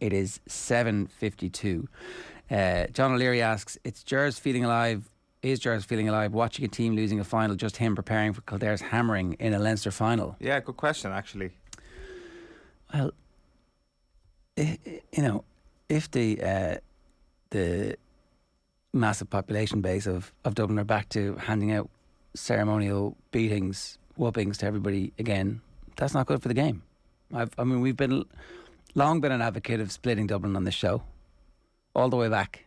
It is 7:52. John O'Leary asks, "It's Gers feeling alive? Is Gers feeling alive watching a team losing a final? Just him preparing for Kildare's hammering in a Leinster final?" Yeah, good question actually. Well, if the massive population base of Dublin are back to handing out ceremonial whoopings to everybody again, that's not good for the game. We've long been an advocate of splitting Dublin on this show, all the way back.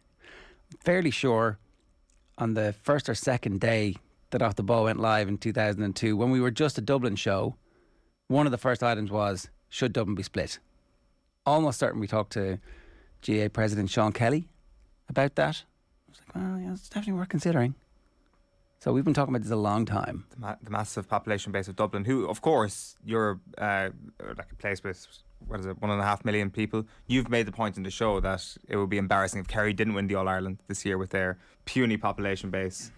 Fairly sure on the first or second day that Off the Ball went live in 2002, when we were just a Dublin show, one of the first items was, should Dublin be split? Almost certain we talked to GAA President Sean Kelly about that. I was like, well, yeah, it's definitely worth considering. So we've been talking about this a long time. The massive population base of Dublin, who, of course, you're like a place with, 1.5 million people. You've made the point in the show that it would be embarrassing if Kerry didn't win the All-Ireland this year with their puny population base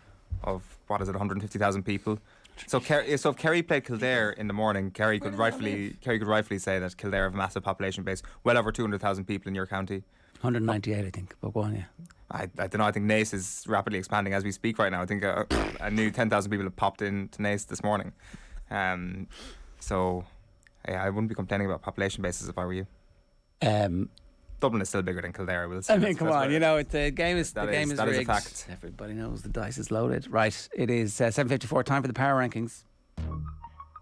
of, 150,000 people. So if Kerry played Kildare in the morning, Kerry could rightfully say that Kildare have a massive population base, well over 200,000 people in your county. 198, I think, but go on, yeah. I don't know. I think Naas is rapidly expanding as we speak right now. I think a new 10,000 people have popped into Naas this morning. So, yeah, I wouldn't be complaining about population bases if I were you. Dublin is still bigger than Kildare, I will say. I mean, come on, the game is that rigged. is a fact. Everybody knows the dice is loaded. Right, it is 7:54, time for the Power Rankings.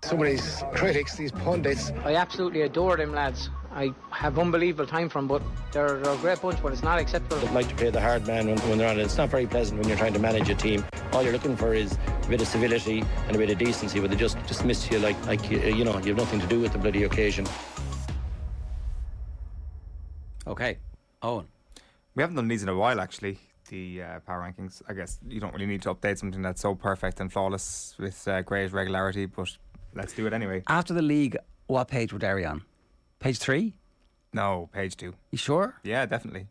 Some of these critics, these pundits, I absolutely adore them lads. I have unbelievable time for them, but they're a great bunch, but it's not acceptable. They like to play the hard man when they're on it. It's not very pleasant when you're trying to manage a team. All you're looking for is a bit of civility and a bit of decency, but they just miss you like you have nothing to do with the bloody occasion. Okay, Owen. We haven't done these in a while, actually, the Power Rankings. I guess you don't really need to update something that's so perfect and flawless with great regularity, but let's do it anyway. After the league, what page were Derry on? Page 3? No, page 2. You sure? Yeah, definitely.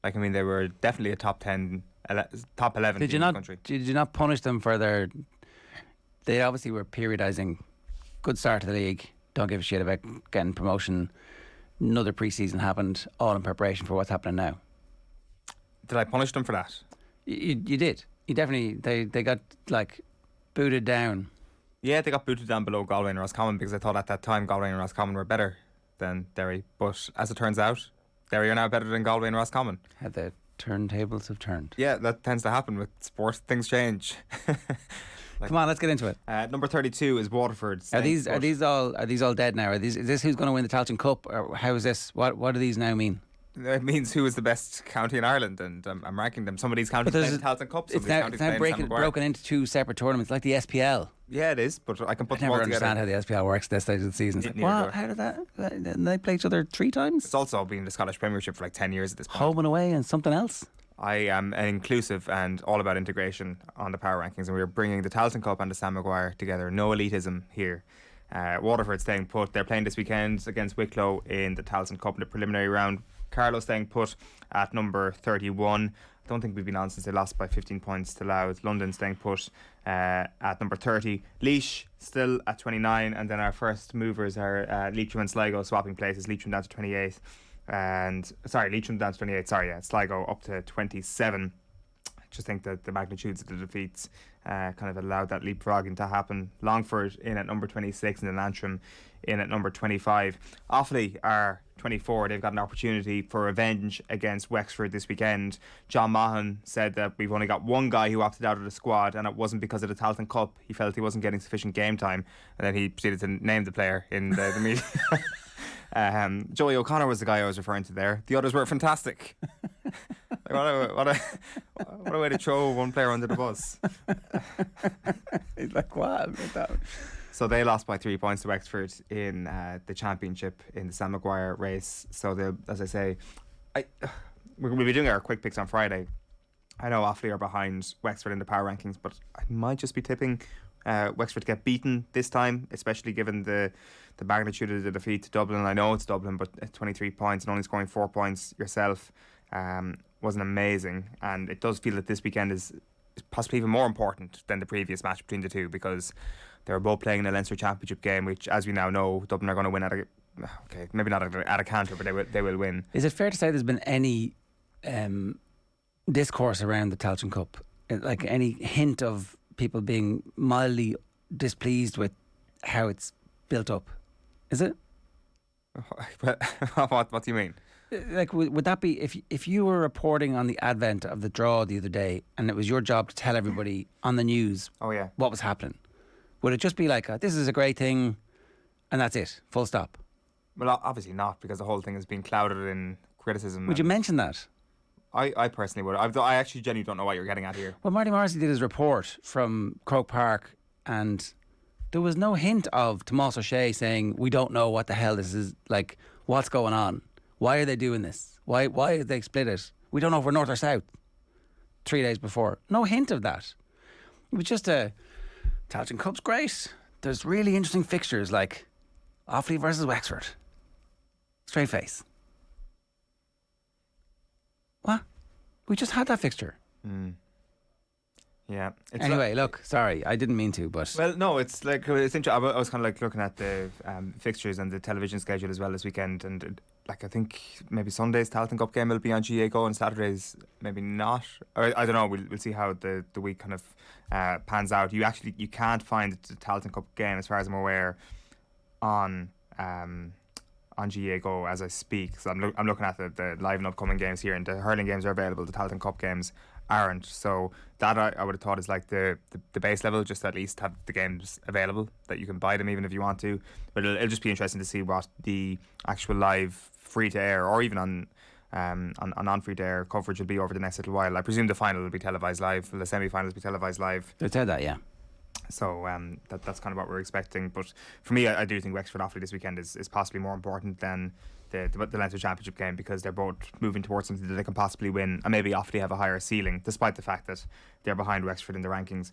They were definitely a top 10, top 11 team in the country. Did you not punish them for their... They obviously were periodising. Good start to the league. Don't give a shit about getting promotion. Another pre-season happened, all in preparation for what's happening now. Did I punish them for that? You did. You definitely... They got, booted down. Yeah, they got booted down below Galway and Roscommon because I thought at that time Galway and Roscommon were better than Derry. But as it turns out, Derry are now better than Galway and Roscommon. How the turntables have turned. Yeah, that tends to happen with sport. Things change. Come on, let's get into it. Number 32 is Waterford. Are these all dead now? Is this who's going to win the Tailteann Cup, or how is this? What do these now mean? It means who is the best county in Ireland, and I'm ranking them. Some of these counties play the Tailteann Cup. It's now broken into two separate tournaments, like the SPL. Yeah, it is, but I can put them all together. I never understand how the SPL works at this stage of the season. It's wow, how did that? Didn't they play each other 3 times? It's also been the Scottish Premiership for 10 years at this point. Home and away and something else. I am inclusive and all about integration on the Power Rankings, and we're bringing the Tailteann Cup and the Sam Maguire together. No elitism here. Waterford staying put. They're playing this weekend against Wicklow in the Tailteann Cup in the preliminary round. Carlow staying put at number 31. I don't think we've been on since they lost by 15 points to Louth. London staying put at number 30. Laois still at 29, and then our first movers are Leitrim and Sligo swapping places. Leitrim down to 28. Leitrim down to 28. Sligo up to 27. I just think that the magnitudes of the defeats kind of allowed that leapfrogging to happen. Longford in at number 26, and then Antrim in at number 25. Offaly are 24. They've got an opportunity for revenge against Wexford this weekend. John Mahan said that we've only got one guy who opted out of the squad, and it wasn't because of the Tailteann Cup. He felt he wasn't getting sufficient game time, and then he proceeded to name the player in the media. Joey O'Connor was the guy I was referring to there. The others were fantastic. What a way to throw one player under the bus. He's like, what? So they lost by 3 points to Wexford in the championship in the Sam Maguire race. So they'll, as I say, we'll be doing our quick picks on Friday. I know Offaly are behind Wexford in the power rankings, but I might just be tipping Wexford to get beaten this time, especially given the magnitude of the defeat to Dublin. I know it's Dublin, but at 23 points and only scoring 4 points yourself wasn't amazing. And it does feel that this weekend is possibly even more important than the previous match between the two, because they were both playing in a Leinster Championship game, which, as we now know, Dublin are going to win at a okay, maybe not at a canter, but they will win. Is it fair to say there's been any discourse around the Tailteann Cup? Like any hint of people being mildly displeased with how it's built up? Is it? What do you mean? Like, would that be if you were reporting on the advent of the draw the other day, and it was your job to tell everybody on the news what was happening? Would it just be like, this is a great thing, and that's it, full stop? Well, obviously not, because the whole thing has been clouded in criticism. Would you mention that? I personally would. I actually genuinely don't know what you're getting at here. Well, Marty Morrissey did his report from Croke Park, and there was no hint of Tomás O'Shea saying, we don't know what the hell this is, like, what's going on? Why are they doing this? Why did they split it? We don't know if we're north or south. 3 days before. No hint of that. It was just Tailteann Cup's great. There's really interesting fixtures like Offaly versus Wexford. Straight face. What? We just had that fixture. Yeah. Anyway, look, sorry, I didn't mean to, but... Well, no, it's like, it's interesting. I was kind of like looking at the fixtures and the television schedule as well this weekend, and like I think maybe Sunday's Tailteann Cup game will be on GAA Go, and Saturday's maybe not. Or, I don't know, we'll see how the week kind of pans out. You can't find the Tailteann Cup game, as far as I'm aware, on GAA Go as I speak. So I'm looking at the live and upcoming games here, and the hurling games are available. The Tailteann Cup games aren't. So that I would have thought is like the base level, just to at least have the games available, that you can buy them even if you want to. But it'll just be interesting to see what the actual live free to air, or even on non-free to air coverage will be over the next little while. I presume the final will be televised live, the semi-finals will be televised live. They said that, yeah. So that's kind of what we're expecting. But for me, I do think Wexford Offaly this weekend is possibly more important than the Leinster Championship game, because they're both moving towards something that they can possibly win, and maybe Offaly have a higher ceiling, despite the fact that they're behind Wexford in the rankings.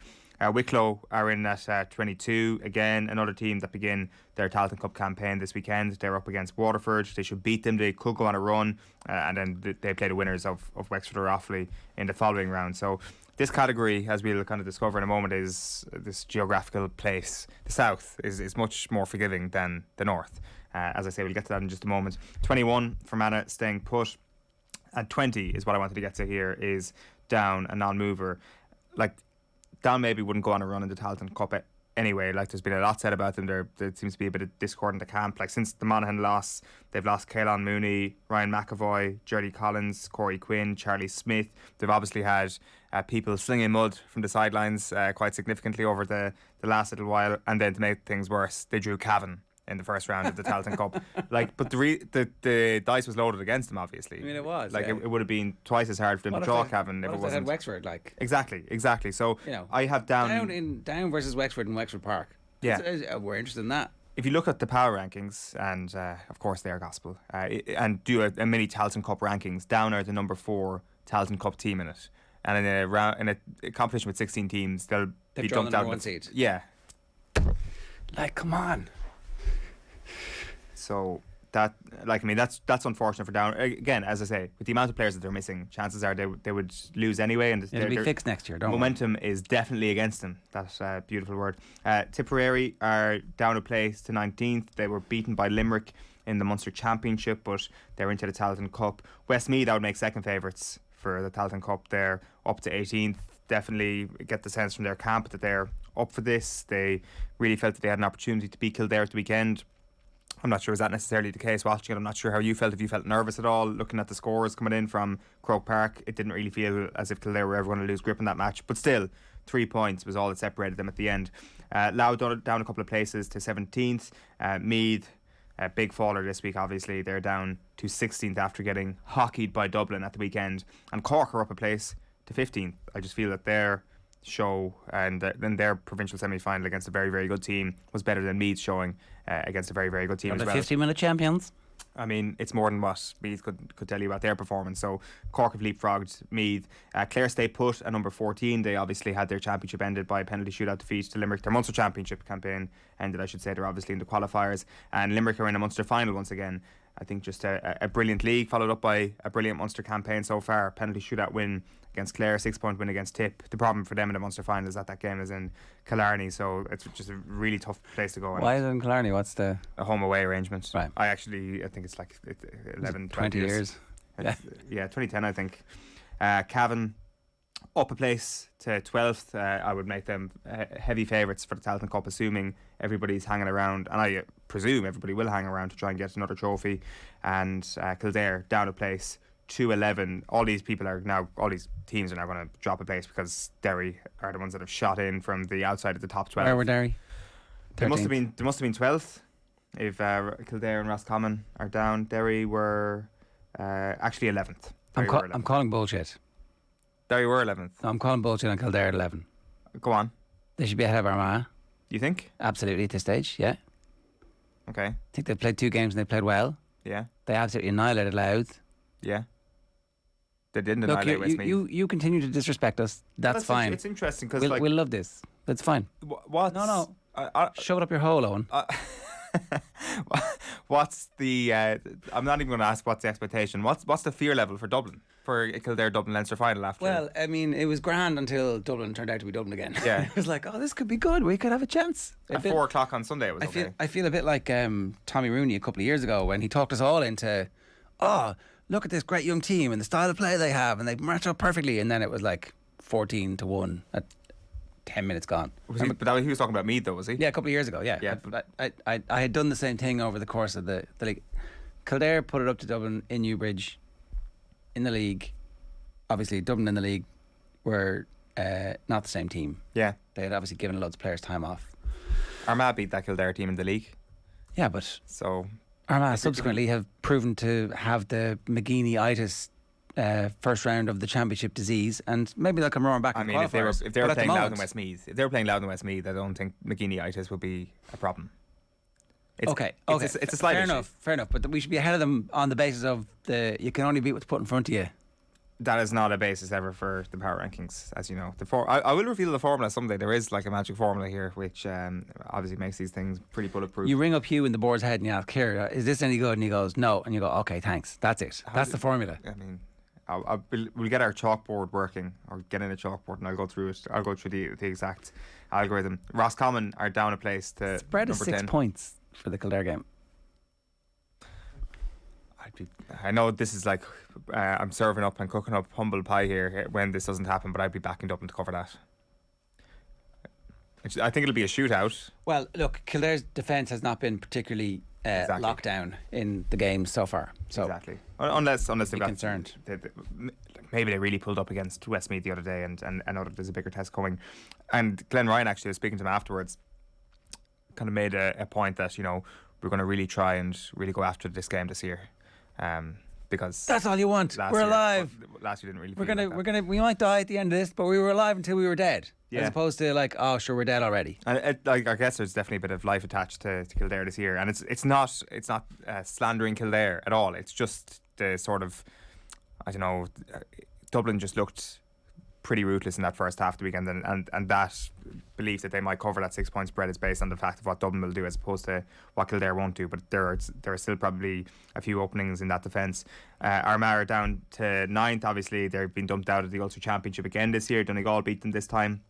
Wicklow are in at 22. Again, another team that begin their Tailteann Cup campaign this weekend. They're up against Waterford. They should beat them. They could go on a run, and then they play the winners of Wexford or Offaly in the following round. So this category, as we'll kind of discover in a moment, is this geographical place. The south is much more forgiving than the north. As I say, we'll get to that in just a moment. 21 for Fermanagh staying put. And 20 is what I wanted to get to here, is Down, a non-mover. Like, Down maybe wouldn't go on a run in the Tailteann Cup anyway. Like, there's been a lot said about them. There seems to be a bit of discord in the camp. Like, since the Monaghan loss, they've lost Caelan Mooney, Ryan McAvoy, Jerry Collins, Corey Quinn, Charlie Smith. They've obviously had people slinging mud from the sidelines quite significantly over the last little while. And then to make things worse, they drew Cavan in the first round of the Tailteann Cup. Like, but the dice was loaded against them, obviously. I mean, it was. Like, yeah. it would have been twice as hard for them to draw Cavan if it wasn't. They had Wexford, like. Exactly. So, you know, I have Down versus Wexford in Wexford Park. Yeah. We're interested in that. If you look at the power rankings, and of course they are gospel, and do a mini Tailteann Cup rankings, Down are the number 4 Tailteann Cup team in it. And in a competition with 16 teams, they'll be dumped out. One seed. Yeah. Like, come on. So that, like, I mean, that's unfortunate for Down. Again, as I say, with the amount of players that they're missing, chances are they would lose anyway. And it'll be fixed next year, don't momentum is definitely against them. That's a beautiful word. Tipperary are down a place to 19th. They were beaten by Limerick in the Munster Championship, but they're into the Tailteann Cup. Westmeath, I would make second favourites for the Tailteann Cup. They're up to 18th. Definitely get the sense from their camp that they're up for this. They really felt that they had an opportunity to beat Kildare at the weekend. I'm not sure is that necessarily the case watching it. I'm not sure how you felt, if you felt nervous at all looking at the scores coming in from Croke Park. It didn't really feel as if Kildare were ever going to lose grip in that match, but still 3 points was all that separated them at the end. Louth down a couple of places to 17th. Meath, a big faller this week, obviously. They're down to 16th after getting hockeyed by Dublin at the weekend. And Cork are up a place to 15th. I just feel that their show and then their provincial semi-final against a very, very good team was better than Meath's showing against a very, very good team as well. 50-minute champions. I mean, it's more than what Meath could tell you about their performance. So Cork have leapfrogged Meath. Clare stay put at number 14. They obviously had their championship ended by a penalty shootout defeat to Limerick. Their Munster Championship campaign ended, I should say. They're obviously in the qualifiers. And Limerick are in a Munster final once again. I think just a brilliant league, followed up by a brilliant Munster campaign so far. Penalty shootout win against Clare, 6-point win against Tip. The problem for them in the Munster final is that game is in Killarney, so it's just a really tough place to go. Why is it in Killarney? What's the a home away arrangement? Right. I think it's like 11, 20 years. Yeah, 2010 I think. Cavan up a place to 12th. I would make them heavy favourites for the Tailteann Cup, assuming everybody's hanging around, and I presume everybody will hang around to try and get another trophy. And Kildare down a place to 11. All these teams are now going to drop a place because Derry are the ones that have shot in from the outside of the top 12. Where were Derry? They must have been 12th. If Kildare and Roscommon are down, Derry were actually 11th. I'm calling bullshit. Derry were 11th. No, I'm calling bullshit on Kildare at 11. Go on. They should be ahead of Armagh. You think? Absolutely at this stage, yeah. Okay. I think they played 2 games and they played well. Yeah. They absolutely annihilated Louth. Yeah. They didn't Look, annihilate Westmeath. you continue to disrespect us. That's fine. It's interesting because we'll love this. That's fine. What? No. Shove it up your hole, Owen. What's the? I'm not even going to ask what's the expectation. What's the fear level for Dublin, for a Kildare Dublin Leinster final after? Well, I mean, it was grand until Dublin turned out to be Dublin again. Yeah. It was like, oh, this could be good. We could have a chance. At 4 o'clock on Sunday, it was okay. I feel a bit like Tommy Rooney a couple of years ago when he talked us all into, oh, look at this great young team and the style of play they have and they match up perfectly. And then it was like 14-1 at 10 minutes gone. He was talking about Meath though, was he? Yeah, a couple of years ago, yeah. I had done the same thing over the course of the league. Kildare put it up to Dublin in Newbridge in the league. Obviously, Dublin in the league were not the same team. Yeah. They had obviously given loads of players time off. Armagh beat that Kildare team in the league. Yeah, but so Armagh subsequently have proven to have the McGeaney-itis first round of the championship disease, and maybe they'll come roaring back. I mean, if they were playing Louth and Westmeath, I don't think McGeaney-itis would be a problem. Okay. It's a slight issue. Fair enough. But we should be ahead of them on the basis of you can only beat what's put in front of you. That is not a basis ever for the power rankings, as you know. I will reveal the formula someday. There is like a magic formula here, which obviously makes these things pretty bulletproof. You ring up Hugh in the board's head and you ask, here, is this any good? And he goes, no. And you go, okay, thanks. That's it. That's the formula. I mean, we'll get our chalkboard working, or get in a chalkboard, and I'll go through it. I'll go through the exact algorithm. Roscommon are down a place to spread is 6 points for the Kildare game. I know this is like I'm serving up and cooking up humble pie here when this doesn't happen, but I'd be backing Dublin to cover that. I think it'll be a shootout. Well, look, Kildare's defence has not been particularly locked down in the game so far. So exactly, unless they're concerned. Maybe they really pulled up against Westmeath the other day and know that there's a bigger test coming. And Glenn Ryan actually was speaking to him afterwards, kind of made a point that, you know, we're going to really try and really go after this game this year. Because that's all you want. We're alive. Last year didn't really. We might die at the end of this, but we were alive until we were dead. Yeah. As opposed to like, oh sure, we're dead already. And I guess there's definitely a bit of life attached to Kildare this year, and it's not slandering Kildare at all. It's just the sort of, I don't know, Dublin just looked pretty ruthless in that first half of the weekend, and that belief that they might cover that 6 point spread is based on the fact of what Dublin will do as opposed to what Kildare won't do. But there are still probably a few openings in that defence. Armagh are down to 9th. Obviously they've been dumped out of the Ulster Championship again this year. Donegal beat them this time.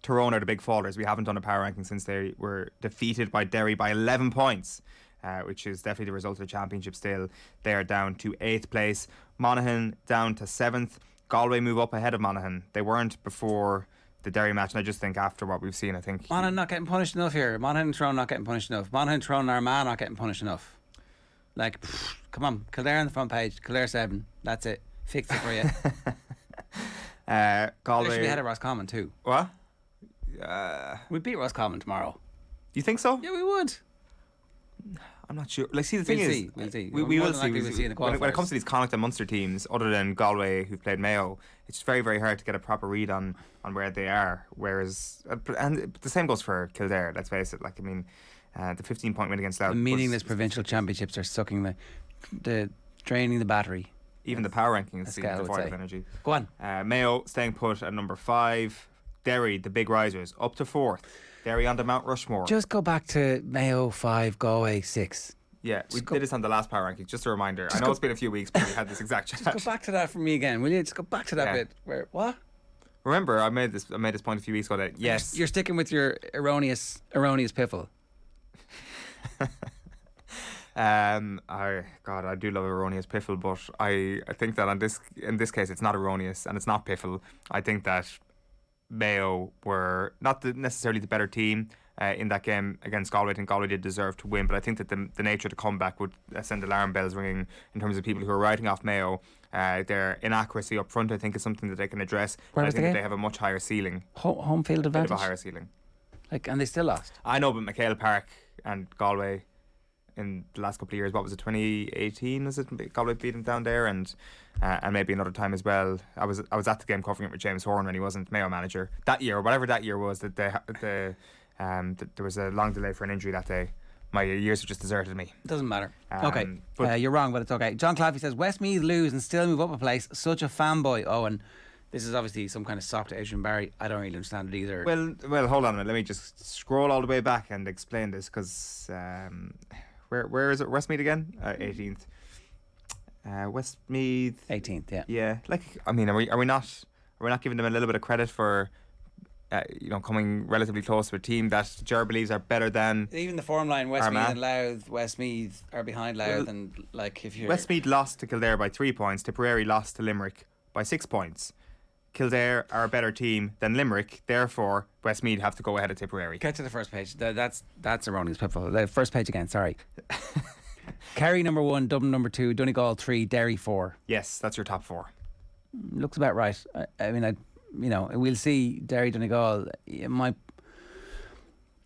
Tyrone are the big fallers. We haven't done a power ranking since they were defeated by Derry by 11 points, which is definitely the result of the championship still. They are down to 8th place. Monaghan down to 7th. Galway move up ahead of Monaghan. They weren't before the Derry match, and I just think after what we've seen, I think Monaghan not getting punished enough here. Monaghan and Tyrone not getting punished enough. Monaghan, Tyrone and Armagh not getting punished enough. Like, come on, Kildare on the front page, Kildare 7. That's it. Fix it for you. Galway should be ahead of Roscommon too. What? We'd beat Roscommon tomorrow. You think so? Yeah, we would. I'm not sure. Like, see, the thing is, we'll see. We will see. We'll see in the qualifiers. When it comes to these Connacht and Munster teams, other than Galway, who played Mayo, it's very, very hard to get a proper read on where they are. Whereas, and the same goes for Kildare. Let's face it. Like, I mean, the 15 point win against Louth. The meaningless provincial championships are sucking the draining the battery. Even the power rankings seem devoid of energy. Go on. Mayo staying put at number 5. Derry, the big risers, up to 4th. Derry on the Mount Rushmore. Just go back to Mayo 5, Galway 6. Yeah, we did this on the last Power Rankings. Just a reminder. I know it's been a few weeks, but we had this exact chat. Just go back to that for me again, will you? Just go back to that bit where what? Remember, I made this point a few weeks ago that yes, you're sticking with your erroneous piffle. I do love erroneous piffle, but I think that in this case it's not erroneous and it's not piffle. I think that Mayo were not necessarily the better team in that game against Galway. I think Galway did deserve to win, but I think that the nature of the comeback would send alarm bells ringing in terms of people who are writing off Mayo. Their inaccuracy up front, I think, is something that they can address. Where I was think the that game? they have a much higher ceiling. Home field advantage. Bit of a higher ceiling. And they still lost. I know, but McHale Park and Galway in the last couple of years, what was it, 2018? Was it Galway beat them down there, and maybe another time as well. I was at the game covering it with James Horan when he wasn't Mayo manager that year, or whatever that year was. That there was a long delay for an injury that day. My years have just deserted me. Doesn't matter. Okay, you're wrong, but it's okay. John Claffey says Westmeath lose and still move up a place. Such a fanboy. Oh, and this is obviously some kind of sock to Adrian Barry. I don't really understand it either. Well, hold on a minute. Let me just scroll all the way back and explain this, because where is it? Westmeath again? 18th. Westmeath 18th. Yeah. Yeah. Like, I mean, are we not giving them a little bit of credit for coming relatively close to a team that Ger believes are better than? Even the form line, Westmeath Armagh. and Louth. Westmeath are behind Louth, and like if you're Westmeath lost to Kildare by 3 points. Tipperary lost to Limerick by 6 points. Kildare are a better team than Limerick, therefore Westmeath have to go ahead of Tipperary. Get to the first page. That's erroneous. The first page again. Sorry. Kerry number 1, Dublin number 2, Donegal 3, Derry 4. Yes, that's your top 4. Looks about right. I mean, we'll see. Derry, Donegal.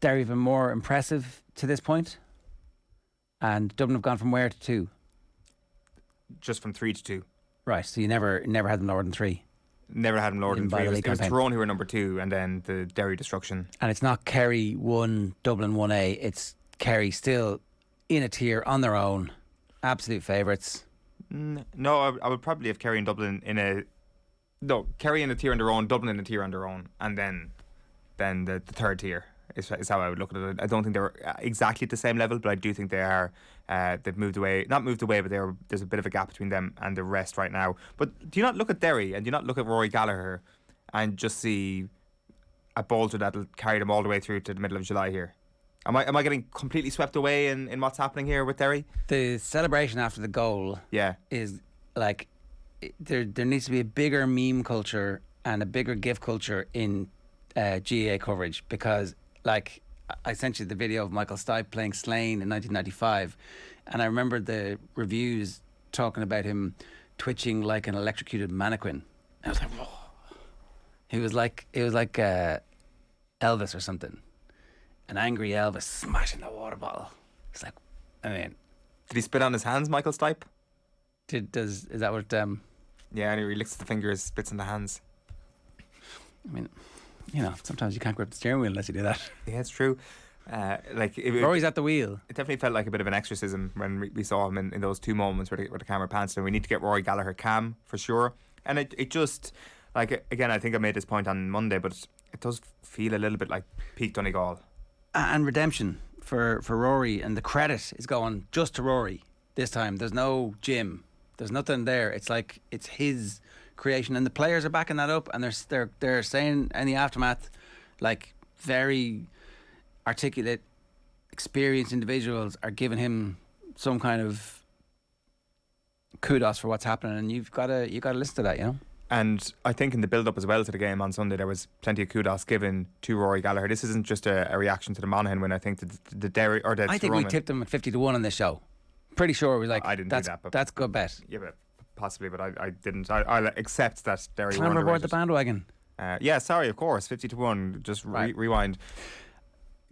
Derry have been more impressive to this point, and Dublin have gone from where to 2? Just from 3 to 2. Right. So you never had them lower than 3. Never had them lower than 3. It was Tyrone who were number 2, and then the Derry destruction. And it's not Kerry 1, Dublin 1A. It's Kerry still in a tier on their own. Absolute favourites. No, I would probably have Kerry and Dublin Kerry in a tier on their own, Dublin in a tier on their own, and then the third tier is how I would look at it. I don't think they're exactly at the same level, but I do think they are. They've moved away, not moved away, but there's a bit of a gap between them and the rest right now. But do you not look at Derry and do you not look at Rory Gallagher and just see a bolter that'll carry them all the way through to the middle of July here? Am I getting completely swept away in what's happening here with Derry? The celebration after the goal is like there needs to be a bigger meme culture and a bigger GIF culture in GAA coverage, because like I sent you the video of Michael Stipe playing Slane in 1995, and I remember the reviews talking about him twitching like an electrocuted mannequin. I was like, whoa. It was like Elvis or something. An angry Elvis smashing the water bottle. It's like, I mean, did he spit on his hands, Michael Stipe? Is that what? Yeah, and he licks the fingers, spits in the hands. I mean, sometimes you can't grip the steering wheel unless you do that. Yeah, it's true. Rory's at the wheel. It definitely felt like a bit of an exorcism when we saw him in those 2 moments where the camera pans to him. We need to get Rory Gallagher calm for sure. And it just, like, again, I think I made this point on Monday, but it does feel a little bit like peak Donegal. And redemption for Rory, and the credit is going just to Rory this time. There's no Jim. There's nothing there. It's like it's his creation, and the players are backing that up, and they're saying in the aftermath, like, very articulate, experienced individuals are giving him some kind of kudos for what's happening, and you got to listen to that, And I think in the build-up as well to the game on Sunday, there was plenty of kudos given to Rory Gallagher. This isn't just a reaction to the Monaghan win. I think the Derry or the I think we tipped him at 50-1 on this show. Pretty sure we like. I didn't do that, but that's a good bet. Yeah, but possibly, but I didn't. I'll accept that Derry were Climb aboard underrated. the bandwagon. Yeah, sorry, of course, 50-1. Just rewind.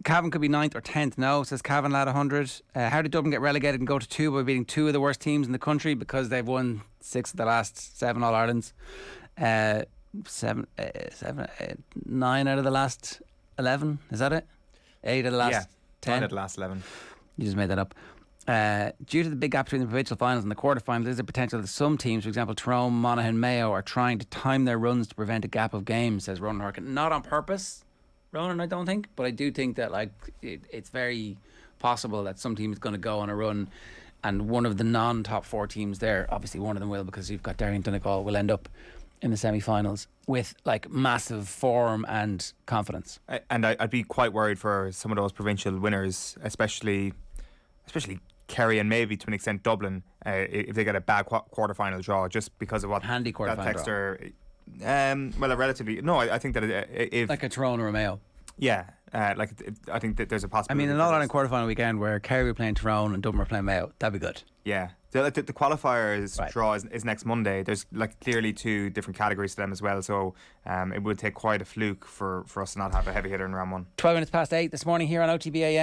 Cavan could be 9th or 10th now, says Cavan Lad 100. How did Dublin get relegated and go to 2 by beating 2 of the worst teams in the country? Because they've won 6 of the last 7 All-Irelands. 9 out of the last 11. Is that it? 8 of the last 10. 9 of the last 11. You just made that up. Due to the big gap between the provincial finals and the quarterfinals, there's a potential that some teams, for example Tyrone, Monaghan, Mayo, are trying to time their runs to prevent a gap of games, says Ronan Harkin. Not on purpose, Ronan, I don't think, but I do think that it's very possible that some team is going to go on a run, and one of the non-top 4 teams there, obviously one of them will, because you've got Derry and Donegal, will end up in the semi-finals with like massive form and confidence. And I'd be quite worried for some of those provincial winners, especially Kerry and maybe to an extent Dublin, if they get a bad quarter-final draw, just because of what handy quarter-final draw. Well, a relatively I think that if like a Tyrone or a Mayo. Yeah, I think that there's a possibility. I mean, an All-Ireland quarter-final weekend where Kerry were playing Tyrone and Dublin were playing Mayo, that'd be good. Yeah, the qualifiers draw is next Monday. There's like clearly 2 different categories to them as well, so it would take quite a fluke for us to not have a heavy hitter in round 1. 12 minutes past 8 this morning here on OTB AM.